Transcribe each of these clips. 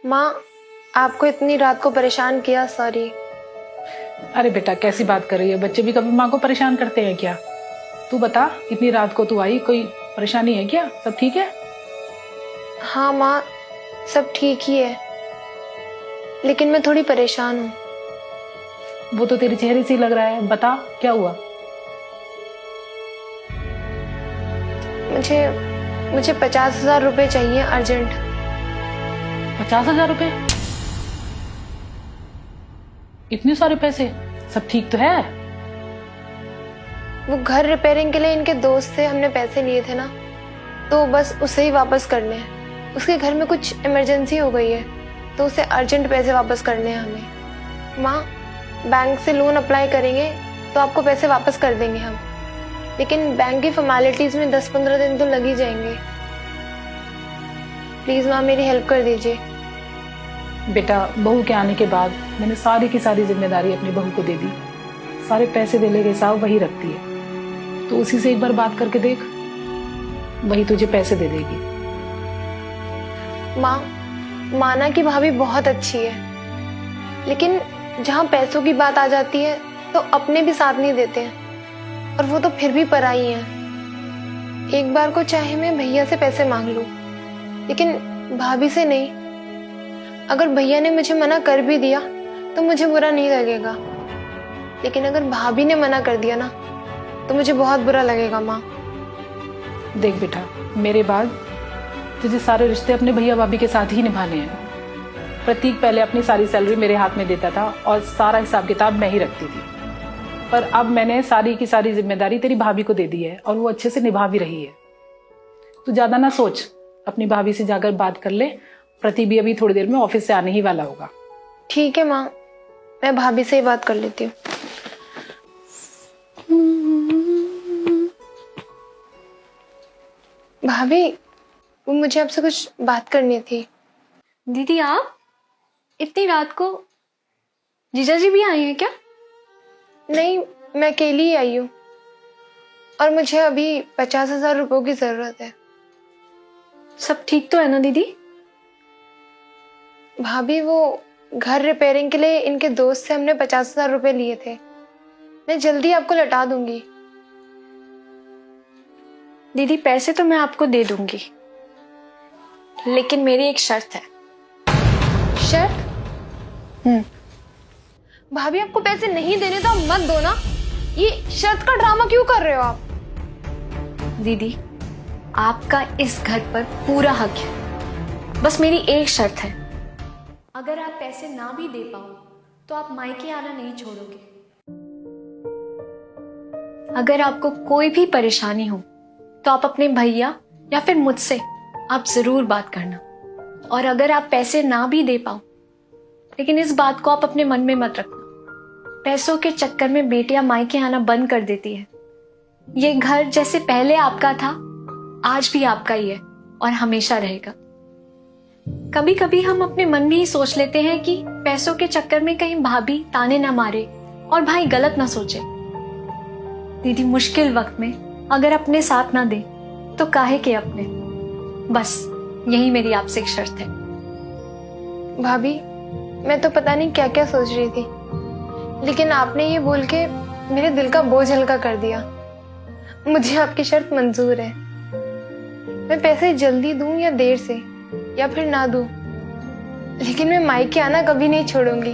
माँ, आपको इतनी रात को परेशान किया, सॉरी। अरे बेटा कैसी बात कर रही है, बच्चे भी कभी माँ को परेशान करते हैं क्या? तू बता, इतनी रात को तू आई, कोई परेशानी है क्या? सब ठीक है? हाँ माँ, सब ठीक ही है, लेकिन मैं थोड़ी परेशान हूँ। वो तो तेरे चेहरे से ही लग रहा है, बता क्या हुआ? मुझे 50,000 रुपए चाहिए अर्जेंट। 50,000 रुपए? इतने सारे पैसे? सब ठीक तो है? वो घर रिपेयरिंग के लिए इनके दोस्त से हमने पैसे लिए थे ना, तो बस उसे ही वापस करने हैं। उसके घर में कुछ इमरजेंसी हो गई है, तो उसे अर्जेंट पैसे वापस करने हैं हमें। माँ, बैंक से लोन अप्लाई करेंगे तो आपको पैसे वापस कर देंगे हम, लेकिन बैंक की फॉर्मेलिटीज में 10-15 दिन तो लग ही जाएंगे। प्लीज माँ, मेरी हेल्प कर दीजिए। बेटा, बहू के आने के बाद मैंने सारी की सारी जिम्मेदारी अपनी बहू को दे दी। सारे पैसे देने के हिसाब वही रखती है, तो उसी से एक बार बात करके देख, वही तुझे पैसे दे देगी। माँ, माना कि भाभी बहुत अच्छी है, लेकिन जहाँ पैसों की बात आ जाती है तो अपने भी साथ नहीं देते हैं, और वो तो फिर भी पराई हैं। एक बार को चाहे मैं भैया से पैसे मांग लूं, लेकिन भाभी से नहीं। अगर भैया ने मुझे मना कर भी दिया तो मुझे बुरा नहीं लगेगा, लेकिन अगर भाभी ने मना कर दिया ना तो मुझे बहुत बुरा लगेगा। माँ देख बेटा, मेरे बाद तुझे सारे रिश्ते अपने भैया भाभी के साथ ही निभाने हैं। प्रतीक पहले अपनी सारी सैलरी मेरे हाथ में देता था और सारा हिसाब किताब मैं ही रखती थी, पर अब मैंने सारी की सारी जिम्मेदारी तेरी भाभी को दे दी है और वो अच्छे से निभा भी रही है। तू ज्यादा ना सोच, अपनी भाभी से जाकर बात कर ले। प्रतीक भी अभी थोड़ी देर में ऑफिस से आने ही वाला होगा। ठीक है माँ, मैं भाभी से ही बात कर लेती हूँ। भाभी, वो मुझे आपसे कुछ बात करनी थी। दीदी, आप इतनी रात को? जीजा जी भी आए हैं क्या? नहीं, मैं अकेली ही आई हूँ, और मुझे अभी 50,000 रुपयों की जरूरत है। सब ठीक तो है ना दीदी? भाभी, वो घर रिपेयरिंग के लिए इनके दोस्त से हमने 50,000 रुपए लिए थे। मैं जल्दी आपको लौटा दूंगी। दीदी, पैसे तो मैं आपको दे दूंगी, लेकिन मेरी एक शर्त है। शर्त? भाभी, आपको पैसे नहीं देने तो मत दो ना। ये शर्त का ड्रामा क्यों कर रहे हो आप? दीदी, आपका इस घर पर पूरा हक है, बस मेरी एक शर्त है। अगर आप पैसे ना भी दे पाओ तो आप मायके आना नहीं छोड़ोगे। अगर आपको कोई भी परेशानी हो तो आप अपने भैया या फिर मुझसे आप जरूर बात करना। और अगर आप पैसे ना भी दे पाओ, लेकिन इस बात को आप अपने मन में मत रखना, पैसों के चक्कर में बेटियां मायके आना बंद कर देती है। ये घर जैसे पहले आपका था, आज भी आपका ही है और हमेशा रहेगा। कभी कभी हम अपने मन में ही सोच लेते हैं कि पैसों के चक्कर में कहीं भाभी ताने ना मारे और भाई गलत ना सोचे। दीदी, मुश्किल वक्त में अगर अपने साथ ना दे तो काहे के अपने। बस यही मेरी आपसे एक शर्त है। भाभी, मैं तो पता नहीं क्या क्या सोच रही थी, लेकिन आपने ये बोल के मेरे दिल का बोझ हल्का कर दिया। मुझे आपकी शर्त मंजूर है। मैं पैसे जल्दी दूं या देर से, या फिर ना दूं, लेकिन मैं मायके आना कभी नहीं छोड़ूंगी।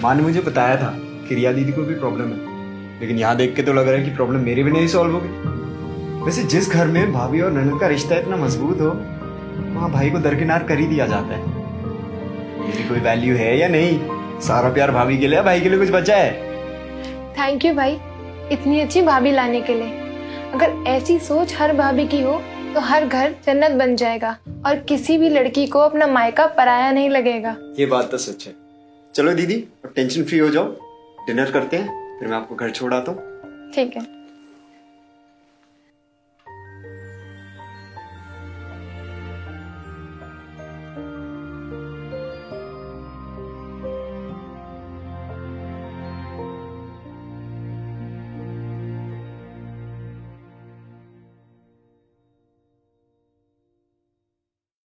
माँ ने मुझे बताया था कि रिया दीदी को भी प्रॉब्लम है, लेकिन यहाँ देख के तो लग रहा है कि प्रॉब्लम मेरे भी नहीं सॉल्व होगी। वैसे जिस घर में भाभी और ननद का रिश्ता इतना मजबूत हो, वहाँ भाई को दरकिनार कर ही दिया जाता है। मेरी कोई वैल्यू है या नहीं? सारा प्यार भाभी के लिए, भाई के लिए कुछ बचा है? थैंक यू भाई, इतनी अच्छी भाभी लाने के लिए। अगर ऐसी सोच हर भाभी की हो तो हर घर जन्नत बन जाएगा, और किसी भी लड़की को अपना मायका पराया नहीं लगेगा। ये बात तो सच है। चलो दीदी, अब टेंशन फ्री हो जाओ, डिनर करते हैं, फिर मैं आपको घर छोड़ आता हूँ। ठीक है।